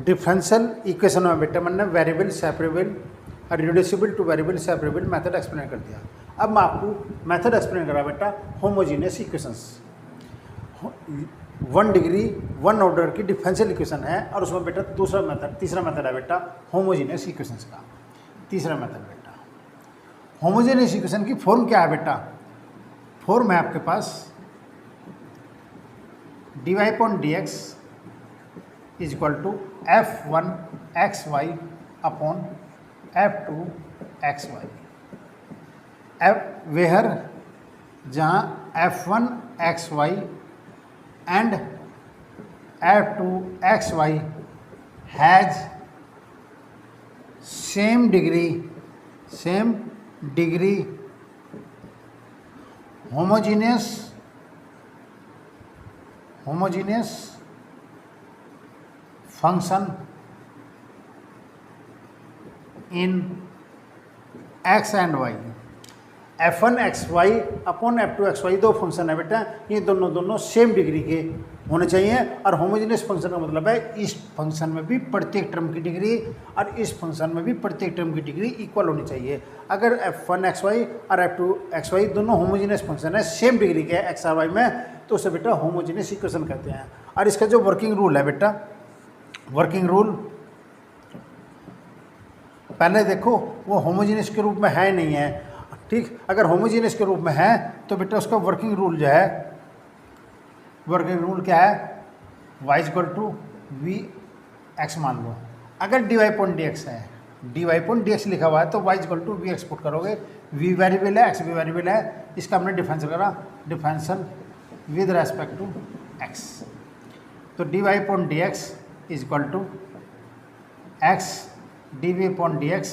Differential equation में बेटा मैंने वेरिएबल सेपरेबल और reducible two variable separable method explain कर दिया। अब मैं आपको मेथड एक्सप्लेन करा बेटा होमोजीनियस इक्वेशंस। 1 डिग्री 1 ऑर्डर की डिफरेंशियल इक्वेशन है और उसमें बेटा तीसरा मेथड है बेटा होमोजीनियस इक्वेशंस का। तीसरा मेथड बेटा होमोजीनियस इक्वेशन की फॉर्म क्या है बेटा? फॉर्म है आपके पास dy upon dx is equal to f1xy upon f2xy। Where जहाँ f1xy and f2xy has same degree homogeneous function in x and y। f1xy upon f2xy दो फंक्शन है बेटा, ये दोनों सेम डिग्री के होने चाहिए। और होमोजीनियस फंक्शन का मतलब है इस फंक्शन में भी प्रत्येक टर्म की डिग्री और इस फंक्शन में भी प्रत्येक टर्म की डिग्री इक्वल होनी चाहिए। अगर f1xy और f2xy दोनों होमोजीनियस फंक्शन है, सेम डिग्री के x और y में, तो उसे बेटा होमोजीनियस इक्वेशन कहते हैं। और इसका जो वर्किंग रूल है बेटा, वर्किंग रूल पहले देखो वो होमोजीनियस के रूप में है नहीं है, ठीक। अगर होमोजीनियस के रूप में है तो बेटा उसका वर्किंग रूल जो है, वर्किंग रूल क्या है? y equal to v x मान लो। अगर dy अपॉन dx है, dy अपॉन dx लिखा हुआ है तो y equal to v x put करोगे। v वेरिएबल है, x भी वेरिएबल है, इसका हमने डिफरेंशियल करा, differential with respect to x। तो dy upon dx is equal to x dv upon dx,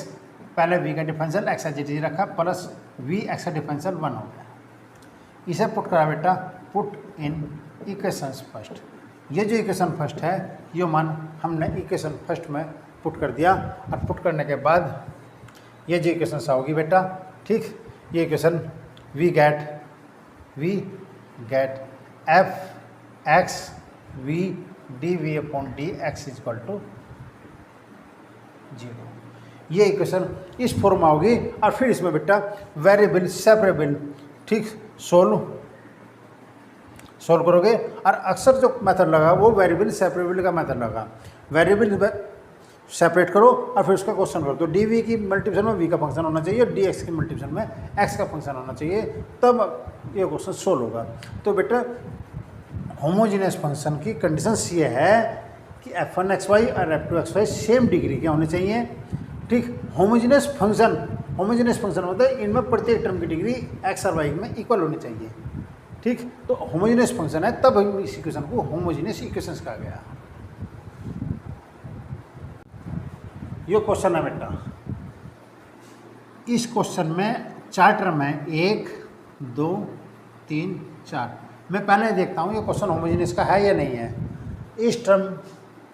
पहले v का डिफरेंशियल x एज इट इज रखा प्लस v x का डिफरेंशियल 1 हो गया। इसे पुट करा बेटा, पुट इन इक्वेशन फर्स्ट। ये जो इक्वेशन फर्स्ट है ये मान हमने इक्वेशन फर्स्ट में पुट कर दिया। और पुट करने के बाद ये जो इक्वेशन होगी बेटा, ठीक, ये equation we get f x v D we upon D x is equal to 0। ये इक्वेशन इस फॉर्म में होगी। और फिर इसमें बेटा वेरिएबल सेपरेबल, ठीक, सोल्व करोगे। और अक्सर जो मेथड लगा वो वेरिएबल सेपरेबल का मेथड लगा। वेरिएबल सेपरेट करो और फिर उसका क्वेश्चन करो। तो डी वी की मल्टीप्लिकेशन में वी का फंक्शन होना चाहिए और डी एक्स की मल्टीप्लिकेशन में एक्स का फंक्शन होना चाहिए, तब ये क्वेश्चन सोल्व होगा। तो बेटा होमोजीनियस फंक्शन की कंडीशंस ये है कि f1xy और f2xy सेम डिग्री के होने चाहिए, ठीक। होमोजीनियस फंक्शन होता है इनमें प्रत्येक टर्म की डिग्री x और y में इक्वल होनी चाहिए, ठीक। तो होमोजीनियस फंक्शन है तब इस इक्वेशन को होमोजीनियस इक्वेशंस कहा गया। ये क्वेश्चन है बेटा, इस क्वेश्चन में 4 टर्म है, 1 2 3 4। मैं पहले देखता हूँ ये क्वेश्चन होमोजीनियस का है या नहीं है। इस टर्म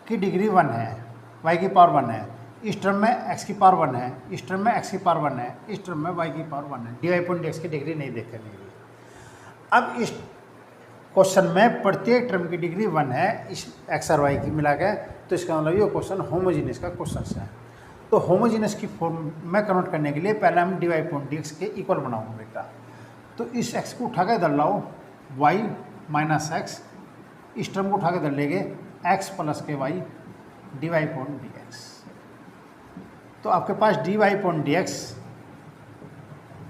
की डिग्री 1 है, y की पावर 1 है, इस टर्म में x की पावर 1 है, इस टर्म में x की पावर 1 है, इस टर्म में y की पावर 1 है। dy अपॉन dx की डिग्री नहीं देख करनी है। अब इस क्वेश्चन में प्रत्येक टर्म की डिग्री 1 है इस x और y की मिला के, तो इसका मतलब ये क्वेश्चन होमोजीनियस का क्वेश्चन है। तो होमोजीनियस की फॉर्म में कन्वर्ट करने के लिए पहले हम dy अपॉन dx के इक्वल बनाऊंगा बेटा। तो इस x को उठा के इधर लाओ, y माइनस एक्स, इस टर्म को उठा के इधर लेंगे x प्लस के Y D Y upon D x. तो आपके पास D Y upon D X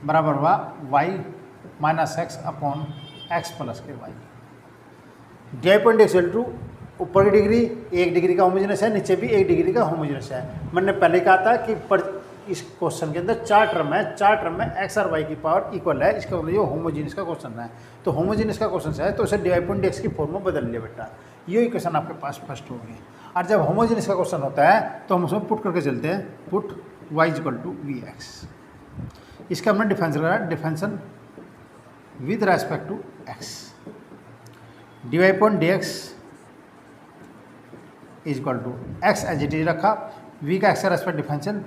बराबर हुआ y minus X upon x plus के Y. D Y upon D X टू ऊपर की डिग्री 1 डिग्री का होमोजेनस है, नीचे भी 1 डिग्री का होमोजेनस है। मैंने पहले कहा था कि इस क्वेश्चन के अंदर 4 टर्म है, 4 टर्म में एक्स और वाई की पावर इक्वल है। इसका मतलब ये होमोजीनियस का क्वेश्चन है। तो होमोजीनियस का क्वेश्चन है तो इसे D Y upon D x की फॉर्म में बदल लिया बेटा। ये इक्वेशन आपके पास फर्स्ट होगी। और जब होमोजीनियस का क्वेश्चन होता है तो हम उसमें पुट करके चलते हैं, put y is equal to v x. इसका हमने डिफरेंशियल करा, differential with respect to x. D Y upon D x is equal to x as it is रखा, वी का एक्स का respect differential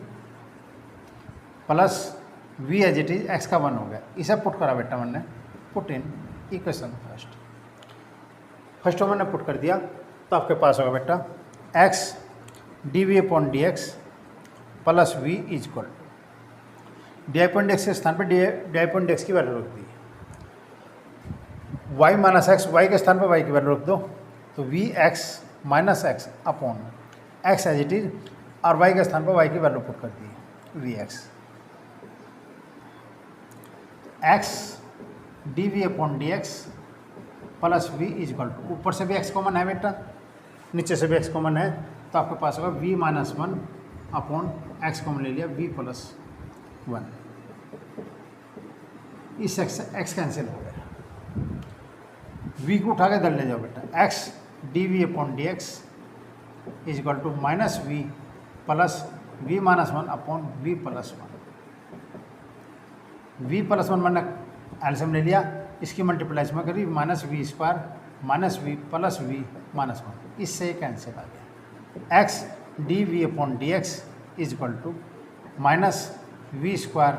plus v as it is x का 1 हो गया। इसे पुट करा बेटा मैंने, पुट इन इक्वेशन फर्स्ट मैंने पुट कर दिया। तो आपके पास होगा बेटा x D we upon D x plus we is equal to D I point X के स्थान पर डी आई पॉइंट एक्स की वैल्यू रख दी, वाई माइनस एक्स, वाई के स्थान पर वाई की वैल्यू रख दो, तो V X minus X upon X as it is, और वाई के स्थान पर वाई की वैल्यू पुट कर दी V X, X D we upon D x plus we is equal to, ऊपर से भी एक्स कॉमन है बेटा, नीचे से भी एक्स कॉमन है, तो आपके पास होगा v minus one upon x common ले लिया वी प्लस वन, इस एक्स कैंसिल हो गया, वी को उठा के दल ले जाओ बेटा, x D we upon D x is equal to minus v plus v minus one upon we plus one, v plus one मैंने एल्सियम ले लिया, इसकी मल्टीप्लाई इसमें करी minus v square minus v plus v minus one, इससे cancel आ गया, x D we upon D x is equal to minus v square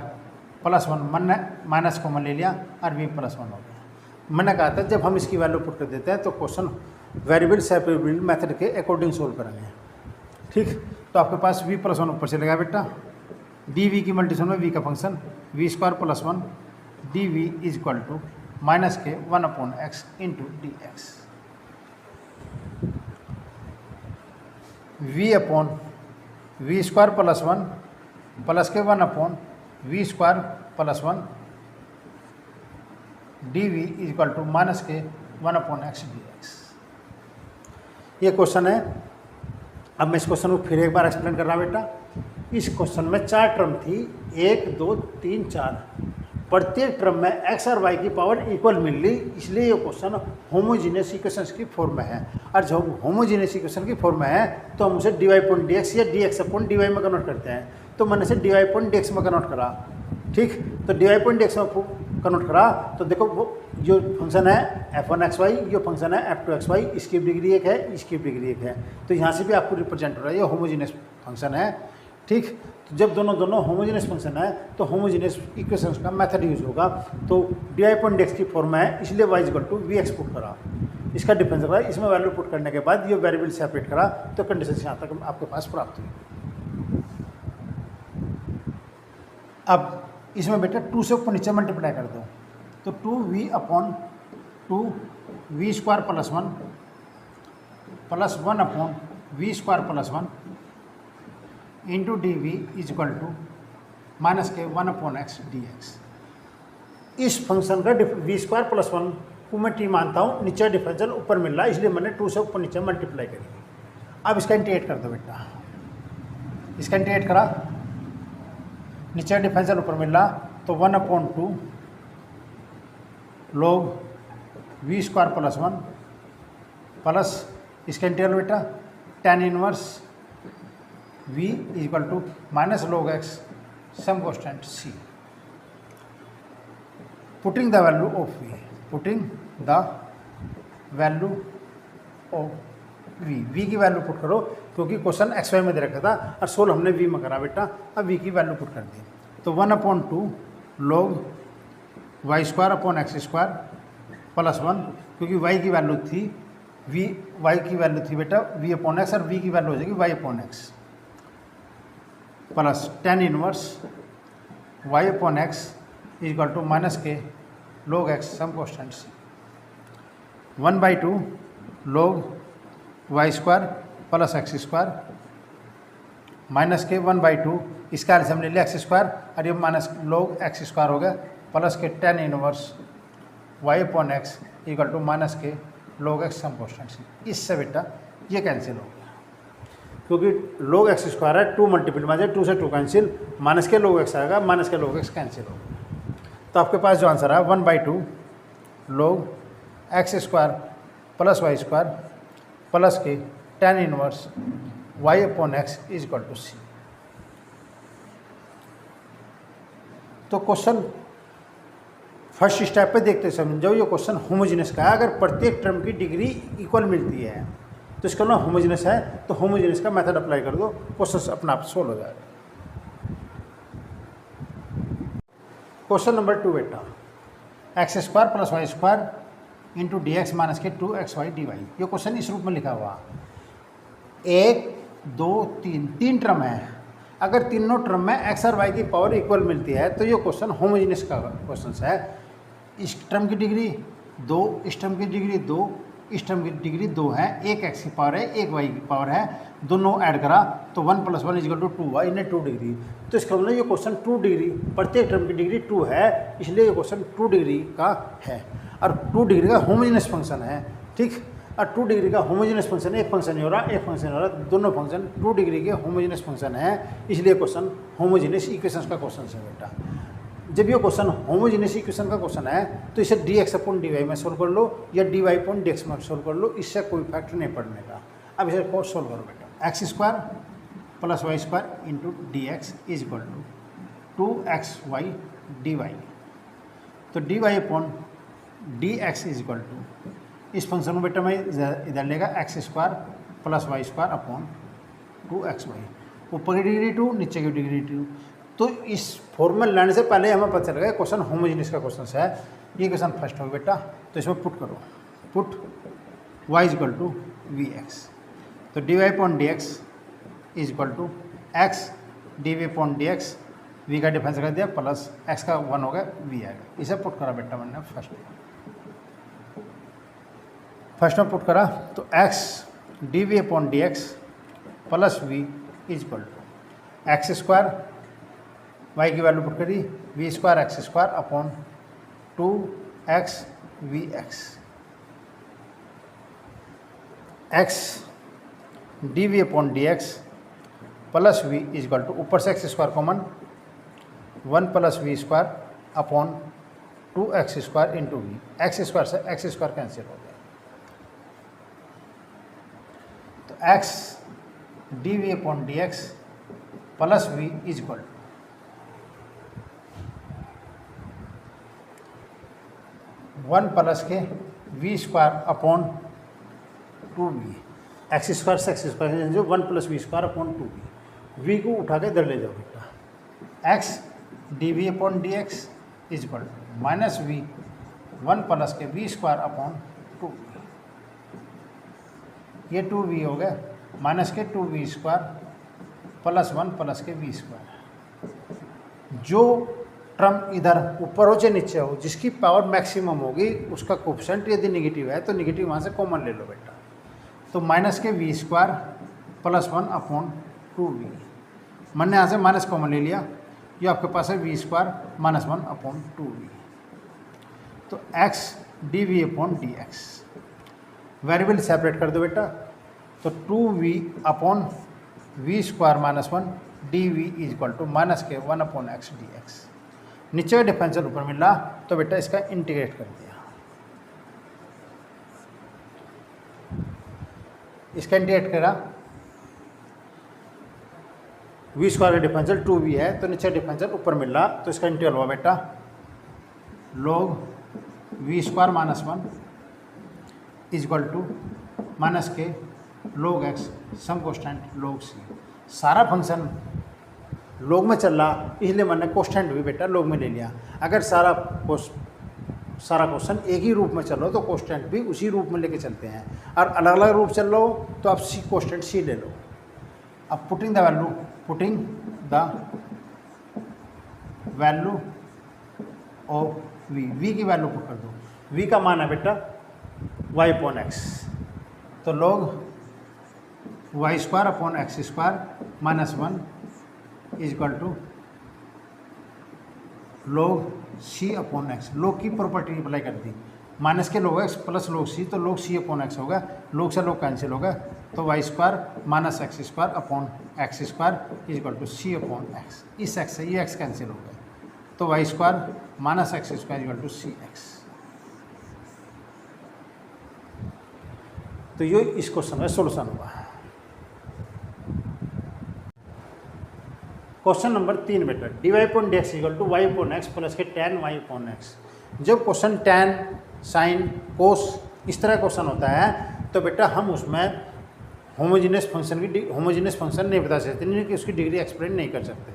plus one, मैंने माइनस कॉमन ले लिया और वी प्लस वन हो गया। मैंने कहा था जब हम इसकी वैल्यू पुट कर देते हैं तो क्वेश्चन वेरिएबल सेपरेबिलिटी मेथड के अकॉर्डिंग सोल्व करेंगे, ठीक। तो आपके पास वी प्लस वन ऊपर चलेगा बेटा, डी वी की मल्टीप्लिकेशन में वी का function V square plus one D we is equal to minus के one upon X into D X, V upon we square plus one plus के one upon we square plus one D we is equal to minus के one upon x D X. ये question है। अब मैं इस question को फिर एक बार एक्सप्लेन कर रहा हूँ बेटा। इस क्वेश्चन में 4 टर्म थी, 1 2 3 4, प्रत्येक टर्म में एक्स और वाई की पावर इक्वल मिल रही, इसलिए ये क्वेश्चन होमोजीनियस इक्वेशंस की फॉर्म में है। और जब होमोजीनियस इक्वेशन की फॉर्म में है तो हम उसे D Y upon D X या D x upon D Y में कन्वर्ट करते हैं। तो मैंने इसे D Y upon D X में कन्वर्ट करा, ठीक। तो D Y upon D X में कन्वर्ट करा तो देखो वो जो फंक्शन है f1xy, जो फंक्शन है f2xy, इसकी डिग्री 1 है, इसकी डिग्री 1 है। तो यहाँ से भी आपको रिप्रेजेंट हो रहा है ये होमोजीनियस फंक्शन है, ठीक। तो जब दोनों होमोजीनियस फंक्शन है तो होमोजीनियस इक्वेशंस का मेथड यूज होगा। तो d y upon D x की फॉर्म में है, इसलिए y equal to v x put करा, इसका डिफरेंस करा, इसमें वैल्यू पुट करने के बाद ये वेरिएबल सेपरेट करा तो कंडीशन यहाँ तक आपके पास प्राप्त हुई। अब इसमें बेटा 2 से ऊपर नीचे मल्टीप्लाई कर दो तो 2v upon 2v square plus 1 plus 1 upon we square plus 1 into d we is equal to minus के 1 अपॉन एक्स डी एक्स। इस फंक्शन का वी स्क्वायर प्लस 1 को मैं टी मानता हूँ, नीचे डिफरेंशियल ऊपर मिल रहा है, इसलिए मैंने 2 से ऊपर नीचे मल्टीप्लाई करी। अब इसका इंटीग्रेट कर दो बेटा, इसका इंटीग्रेट करा, नीचे डिफरेंशियल ऊपर मिल रहा तो 1 upon 2 log v square plus 1 plus इसका इंटीग्रल बेटा tan inverse v is equal to minus log x some constant c। Putting the value of v, putting the value of v की value put करो, क्योंकि question x Y में दे रखा था और solve हमने v में करा बेटा। अब v की वैल्यू पुट कर दी तो 1 upon 2 log y square upon x square plus 1, क्योंकि वाई की वैल्यू थी वाई की वैल्यू थी बेटा वी अपॉन एक्स और वी की वैल्यू हो जाएगी y upon x plus tan inverse Y upon x is equal to minus के log x some constant c. 1/2 log y square plus x square minus के 1/2, इसका एल्सियम ले लिया एक्स स्क्वायर और ये माइनस log एक्स स्क्वायर हो गया plus के tan inverse Y upon x equal to minus के log x some constant c. इससे बेटा ये कैंसिल हो गया, क्योंकि log एक्स स्क्वायर है 2 मल्टीपल में जाए 2 से 2 कैंसिल, माइनस के log एक्स आएगा, माइनस के log एक्स कैंसिल हो गया। तो आपके पास जो आंसर है 1/2 log X square plus Y square plus के tan inverse Y upon x is equal to C. तो क्वेश्चन फर्स्ट स्टेप पे देखते समझो, ये क्वेश्चन होमोजीनियस का है। अगर प्रत्येक टर्म की डिग्री इक्वल मिलती है तो इसका नाम होमोजीनियस है, तो होमोजीनियस का मेथड अप्लाई कर दो, क्वेश्चन अपना आप सोल्व हो जाएगा। क्वेश्चन नंबर 2 बेटा, x square plus Y square into D x minus के 2xy dy। ये क्वेश्चन इस रूप में लिखा हुआ, एक 2 3 3 टर्म है। अगर तीनों टर्म में एक्स और वाई की पावर इक्वल मिलती है तो ये क्वेश्चन होमोजेनियस का क्वेश्चन है। इस टर्म की डिग्री 2, इस टर्म की डिग्री 2, इस टर्म की डिग्री 2 है, एक एक्स की पावर है, एक वाई की पावर है, दोनों ऐड करा तो 1 + 1 = 2 हुआ, इन्हें 2 डिग्री। तो इसका मतलब ये क्वेश्चन 2 डिग्री, प्रत्येक टर्म की डिग्री 2 है, इसलिए ये क्वेश्चन 2 डिग्री का है और 2 डिग्री का होमोजेनियस फंक्शन है। ठीक, और 2 डिग्री का होमोजेनियस फंक्शन, एक फंक्शन नहीं हो रहा, एक फंक्शन हो रहा, दोनों फंक्शन 2 डिग्री के होमोजेनियस फंक्शन है, इसलिए क्वेश्चन होमोजेनियस इक्वेशन का क्वेश्चन है बेटा। जब ये क्वेश्चन होमोजेनियस इक्वेशन का क्वेश्चन है तो इसे dx/dy में सोल्व कर लो या dy/dx में सोल्व कर लो, इससे कोई फैक्टर नहीं पड़ने का। अब इसे सोल्व करो बेटा। x² + y² × dx = 2xy dy। तो dy/dx = इस फंक्शन को बेटा मैं इधर लेगा x² + y² / 2xy, ऊपर की डिग्री 2, नीचे की डिग्री 2। तो इस फॉर्मूला लाने से पहले हमें पता चल गया क्वेश्चन होमोजेनियस का क्वेश्चन है। ये क्वेश्चन फर्स्ट हो बेटा, तो इसमें पुट करो, पुट y = vx। तो dy/dx = x dv/dx, v का डिफरेंस कर दिया प्लस x का 1 हो गया, v आएगा। इसे पुट करा बेटा मैंने फर्स्ट में पुट करा तो x dv/dx + v = x², y की वैल्यू पुट करी v² x² / 2x vx। x dv/dx + v = ऊपर से x² common 1 + v² / 2x² × v। x² से x² कैंसिल हो गया, तो x dv/dx + v = 1 + के v² / 2v। x² से x² जो 1 + v² / 2v, v को उठा के इधर ले जाओ बेटा। x dv/dx = -v 1 + के v² / 2v। ये 2v हो गया, माइनस के 2v² + 1 + के v²। जो टर्म इधर ऊपर हो चाहे नीचे हो, जिसकी पावर मैक्सिमम होगी उसका कोफिशिएंट यदि नेगेटिव है तो नेगेटिव वहाँ से कॉमन ले लो बेटा। तो माइनस के v² + 1 / 2v, मैंने यहाँ से माइनस कॉमन ले लिया, ये आपके पास है v² - 1 / 2v। तो x dv/dx वेरिएबल सेपरेट कर दो बेटा, तो 2v/v² - 1 dv = माइनस के 1/x dx। नीचे का डिफरेंशियल ऊपर मिला तो बेटा इसका इंटीग्रेट कर दिया, इसका इंटीग्रेट करा, v² का डिफरेंशियल 2v है तो नीचे डिफरेंशियल ऊपर मिल रहा, तो इसका इंटीग्रल हुआ बेटा log v² - 1 = माइनस के log x सम कोस्टेंट log c। सारा फंक्शन log में चल रहा, इसलिए मैंने कोस्टेंट भी बेटा log में ले लिया। अगर सारा क्वेश्चन एक ही रूप में चल रहा हो तो कोस्टेंट भी उसी रूप में लेके चलते हैं, और अलग अलग रूप चल रहा हो तो आप सी कोस्टेंट सी ले लो। अब putting the value of v की वैल्यू पुट कर दो। v का मान है बेटा y/x, तो log y² / x² - 1 = log c/x। log की प्रॉपर्टी अप्लाई कर दी, माइनस के log x + log c, तो log c/x होगा, log से log कैंसिल होगा, तो y² - x² / x² = c/x। इस x से ये x कैंसिल हो गया, तो y² - x² = cx। तो ये इस क्वेश्चन का सोल्यूशन हुआ। क्वेश्चन नंबर 3 बेटा, dy/dx = y/x + के tan y/x। जब क्वेश्चन tan sin cos इस तरह क्वेश्चन होता है तो बेटा हम उसमें होमोजेनियस फंक्शन नहीं बता सकते, नहीं कि उसकी डिग्री एक्सप्लेन नहीं कर सकते।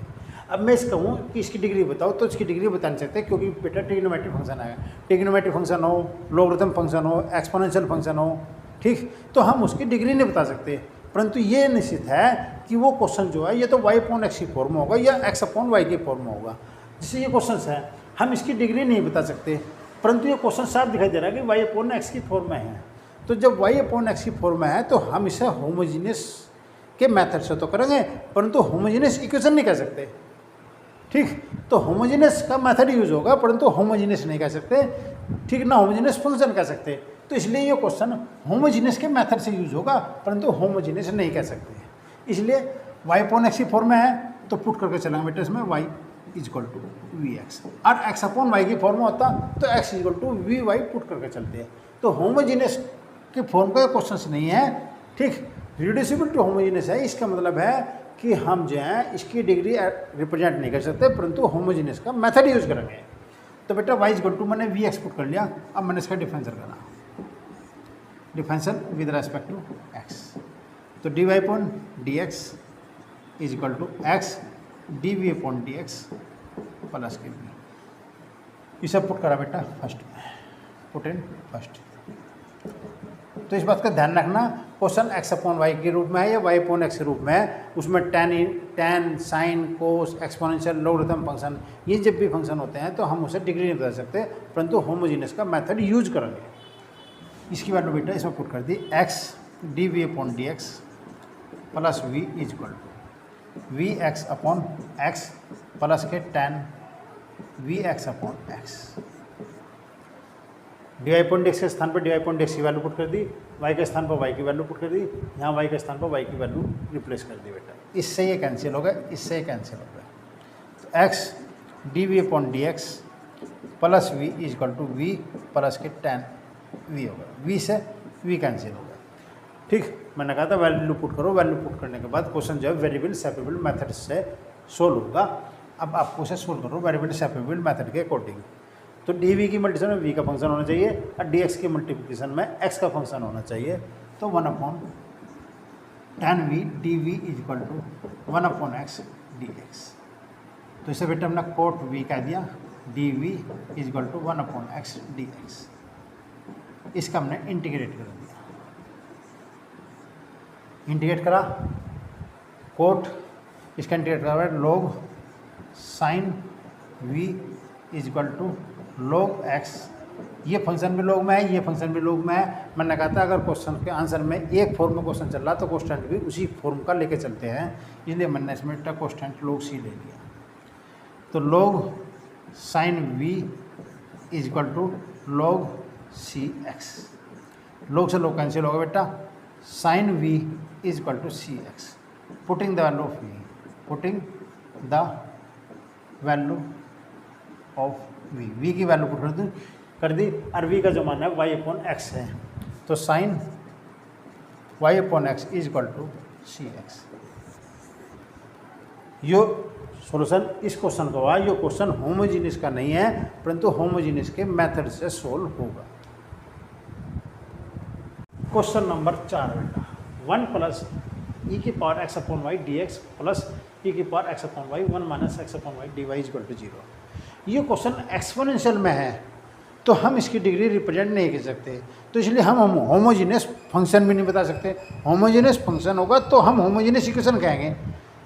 अब मैं इस कहूँ कि इसकी डिग्री बताओ तो इसकी डिग्री बता नहीं सकते, क्योंकि बेटा ट्रिग्नोमेट्रिक फंक्शन है, ट्रिग्नोमेट्रिक फंक्शन हो, लॉगरिथम फंक्शन हो, एक्सपोनेंशियल फंक्शन हो, ठीक, तो हम उसकी डिग्री नहीं बता सकते। परंतु ये निश्चित है कि वो क्वेश्चन जो है ये तो y अपॉन एक्स की फॉर्म में होगा या x अपॉन वाई की फॉर्म में होगा। जैसे ये क्वेश्चन है, हम इसकी डिग्री नहीं बता सकते, परंतु ये क्वेश्चन साफ दिखाई दे रहा है कि y अपॉन एक्स की फॉर्म में है। तो जब y अपॉन एक्स की फॉर्म में है तो हम इसे होमोजीनियस के मेथड से तो करेंगे, परंतु होमोजीनियस इक्वेशन नहीं कह सकते। ठीक, तो होमोजीनियस का मेथड यूज होगा, परंतु होमोजीनियस नहीं कह सकते। ठीक ना, होमोजीनियस फंक्शन कह सकते। तो इसलिए ये क्वेश्चन होमोजीनियस के मेथड से यूज होगा, परंतु होमोजीनियस नहीं कह सकते। इसलिए y अपॉन एक्स की फॉर्म में है तो पुट करके चलेंगे बेटा इसमें y is equal to v x, और x अपॉन वाई की फॉर्म में होता तो x is equal to we y put करके चलते हैं। तो होमोजीनियस के फॉर्म का क्वेश्चन नहीं है। ठीक, रिड्यूसिबल टू होमोजीनियस है, इसका मतलब है कि हम जो है इसकी डिग्री रिप्रेजेंट नहीं कर सकते, परंतु होमोजीनियस का मेथड यूज करेंगे। तो बेटा y इजक्वल टू मैंने वी एक्स पुट कर लिया, अब मैंने इसका डिफरेंशियल करा, differential with respect to x। तो dy upon D x is equal to x D we upon D x plus के वी, इसे पुट करा बेटा फर्स्ट में, पुट इन फर्स्ट। तो इस बात का ध्यान रखना, क्वेश्चन x अपॉन वाई के रूप में है या y अपॉन एक्स के रूप में है, उसमें tan sine cos exponential logarithm function, ये जब भी फंक्शन होते हैं तो हम उसे डिग्री नहीं बता सकते, परंतु होमोजीनियस का मेथड यूज करेंगे। इसकी वैल्यू बेटा इसमें पुट कर दी, x d we upon D x plus we is equal to v x upon x plus के tan v x upon x. D Y upon D x के स्थान पर d Y upon D x की value put कर दी, y के स्थान पर y की वैल्यू पुट कर दी, यहाँ y के स्थान पर y की वैल्यू रिप्लेस कर दी बेटा। इससे ये कैंसिल हो गया, इससे ये कैंसिल हो गया। तो x d we upon D x plus we is equal to v plus के tan वी होगा, v से v कैंसिल हो गया। ठीक, मैंने कहा था वैल्यू पुट करो, वैल्यू पुट करने के बाद क्वेश्चन जो है वेरिएबल सेपरेबल मेथड से सोल्व होगा। अब आपको उसे सोल्व करो वेरिएबल सेपरेबल मेथड के अकॉर्डिंग। तो डी वी की मल्टीप्लिकेशन में वी का फंक्शन होना चाहिए और डी एक्स की मल्टीप्लिकेशन में एक्स का फंक्शन होना चाहिए। तो 1 upon tan v D we is equal to 1 upon x D x. तो इसे बेटा हमने कोट वी कह दिया, d we is equal to 1 upon x D x. इसका हमने इंटीग्रेट कर दिया, इंटीग्रेट करा, कोट इसका इंटीग्रेट करा log sine v is equal to log x. ये फंक्शन भी लॉग में है, ये फंक्शन भी लॉग में है। मैंने कहा था अगर क्वेश्चन के आंसर में एक फॉर्म में क्वेश्चन चल रहा तो कोस्टेंट भी उसी फॉर्म का लेके चलते हैं, इसलिए मैंने इसमें कोस्टेंट लॉग सी ले लिया। तो log sine v is equal to log c x. Log से लॉग कैंसिल होगा बेटा, sine v is equal to c x. Putting the value of v, putting the value of v, v की value put कर दी और we का जो मान है वाई अपॉन एक्स है। तो sine y upon x is equal to c x. यो सॉल्यूशन इस क्वेश्चन का हुआ। यो क्वेश्चन होमोजीनियस का नहीं है, परंतु होमोजीनियस के मेथड से सोल्व होगा। क्वेश्चन नंबर 4 बेटा, 1 प्लस ई की power X upon Y D x plus E की power X upon Y 1 minus X upon Y D Y is equal to 0। ये क्वेश्चन एक्सपोनेंशियल में है तो हम इसकी डिग्री रिप्रेजेंट नहीं कर सकते, तो इसलिए हम होमोजीनियस फंक्शन भी नहीं बता सकते। होमोजीनियस फंक्शन होगा तो हम होमोजीनियस इक्वेशन कहेंगे,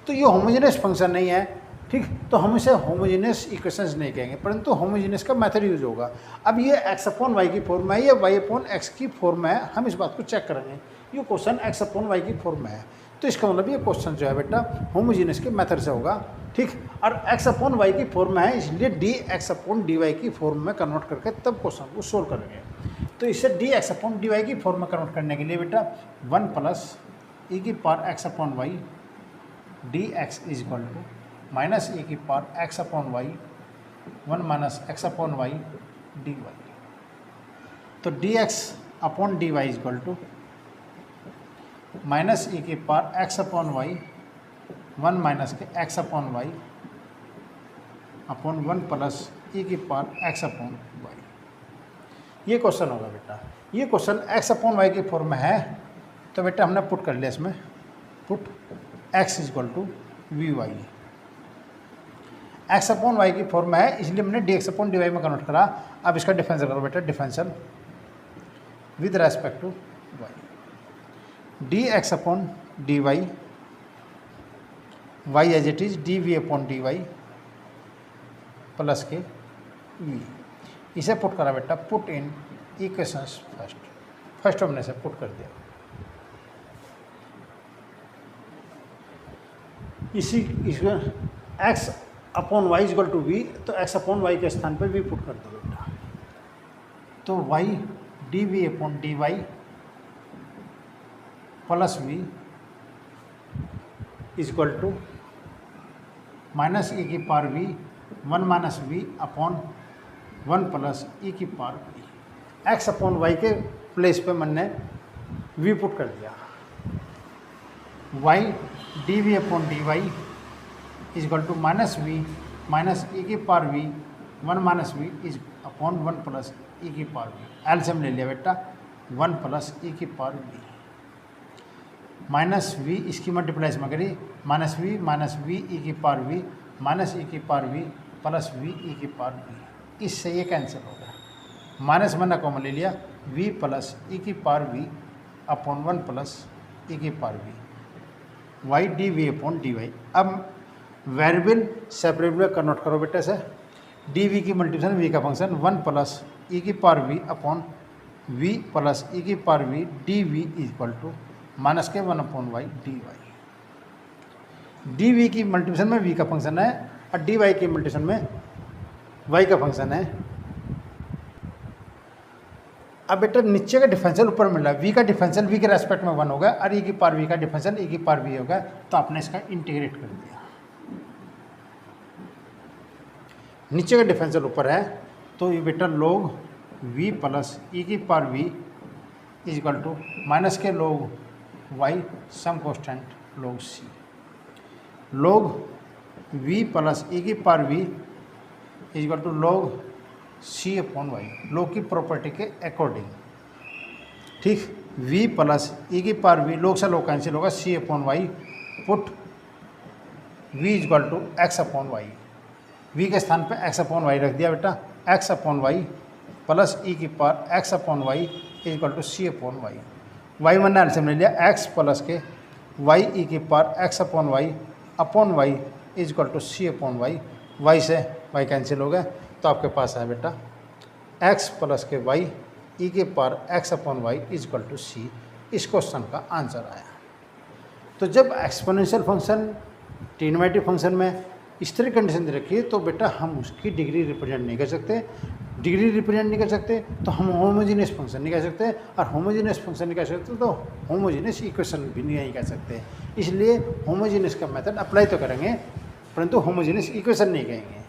तो ये होमोजीनियस फंक्शन नहीं है। ठीक, तो हम इसे होमोजीनियस इक्वेशंस नहीं कहेंगे, परंतु होमोजीनियस का मेथड यूज होगा। अब ये एक्स अपॉन वाई की फॉर्म में है या वाई अपॉन एक्स की फॉर्म में है, हम इस बात को चेक करेंगे। ये क्वेश्चन एक्स अपॉन वाई की फॉर्म में है, तो इसका मतलब ये क्वेश्चन जो है बेटा होमोजीनियस के मेथड से होगा। ठीक, और एक्स अपॉन वाई की फॉर्म में है, इसलिए D x upon D Y की फॉर्म में कन्वर्ट करके तब क्वेश्चन को सोल्व करेंगे। तो इसे D x upon D Y की फॉर्म में कन्वर्ट करने के लिए बेटा 1 प्लस ई की power X upon Y D x is equal to minus ई की power X upon Y 1 minus X upon Y D Y. तो D x upon D Y is equal to minus ई की power X upon Y 1 minus के X upon Y upon 1 plus E की power X upon Y. ये question होगा बेटा। ये question X upon Y की form में है, तो बेटा हमने पुट कर लिया इसमें, put X is equal to we Y. X upon Y की फॉर्म में है, इसलिए हमने D x upon D Y में कन्वर्ट करा। अब इसका डिफरेंशियल करो बेटा, differential with respect to y. D x upon D y, y as it is d we upon D Y plus के वी। इसे पुट करा बेटा, पुट इन इक्वेशंस फर्स्ट हमने से पुट कर दिया। इसमें X upon Y is equal to V, तो एक्स अपॉन वाई के स्थान पर वी पुट कर दो बेटा। तो Y D we upon D Y plus we is equal to minus ई की power V, 1 minus V upon 1 plus E की power V. X upon Y के प्लेस पे मैंने वी पुट कर दिया। Y D we upon D Y is equal to minus V minus ई की power V, 1 minus V is upon 1 plus E की power we. LCM ले लिया बेटा, 1 प्लस ई की पावर वी माइनस वी, इसकी multiply में करी, माइनस वी ई की पावर वी माइनस ई की power v plus v e की पावर वी। इससे ये कैंसिल हो गया, माइनस मैंने कॉमन ले लिया, वी प्लस ई की power V upon 1 plus E की power V, Y D we upon D Y. अब वेरिएबल सेपरेबल में कन्वर्ट करो बेटा से, डी वी की मल्टीप्लिकेशन वी का फंक्शन 1 प्लस ई की power V upon we plus E की power V D we is equal to minus के 1 upon Y D Y. D we की मल्टीप्लिकेशन में वी का फंक्शन है और डी वाई की मल्टीप्लिकेशन में वाई का फंक्शन है। अब बेटा नीचे का डिफरेंशियल ऊपर मिल रहा है, वी का डिफरेंशियल वी के रेस्पेक्ट में 1 होगा और ई की पावर वी का डिफरेंशियल ई की पावर वी होगा, तो आपने इसका इंटीग्रेट कर दिया। नीचे का डिफरेंशियल ऊपर है, तो ये बेटा log v प्लस ई की power v is equal to minus के log y some constant log c। log v plus E की power v is equal to log c upon y, log की property के according. ठीक, v plus E की power v, log से log cancel होगा, c upon y put v is equal to x upon y। v के स्थान पे x upon Y रख दिया बेटा, x upon Y plus E की power x upon Y is equal to C upon Y. Y मैंने LCM ले लिया, x प्लस के वाई ई की power x upon Y is equal to C upon Y. Y से Y cancel हो गया, तो आपके पास है बेटा x प्लस के वाई ई के power x upon Y is equal to C. इस क्वेश्चन का आंसर आया। तो जब एक्सपोनेंशियल फंक्शन ट्रिग्नोमेट्रिक फंक्शन में इस तरह कंडीशन दे रखी है, तो बेटा हम उसकी डिग्री रिप्रेजेंट नहीं कर सकते। डिग्री रिप्रेजेंट नहीं कर सकते तो हम होमोजीनियस फंक्शन नहीं कह सकते, और होमोजीनियस फंक्शन नहीं कह सकते तो होमोजीनियस इक्वेशन भी नहीं कह सकते। इसलिए होमोजीनियस का मेथड अप्लाई तो करेंगे, परंतु होमोजीनियस इक्वेशन नहीं कहेंगे।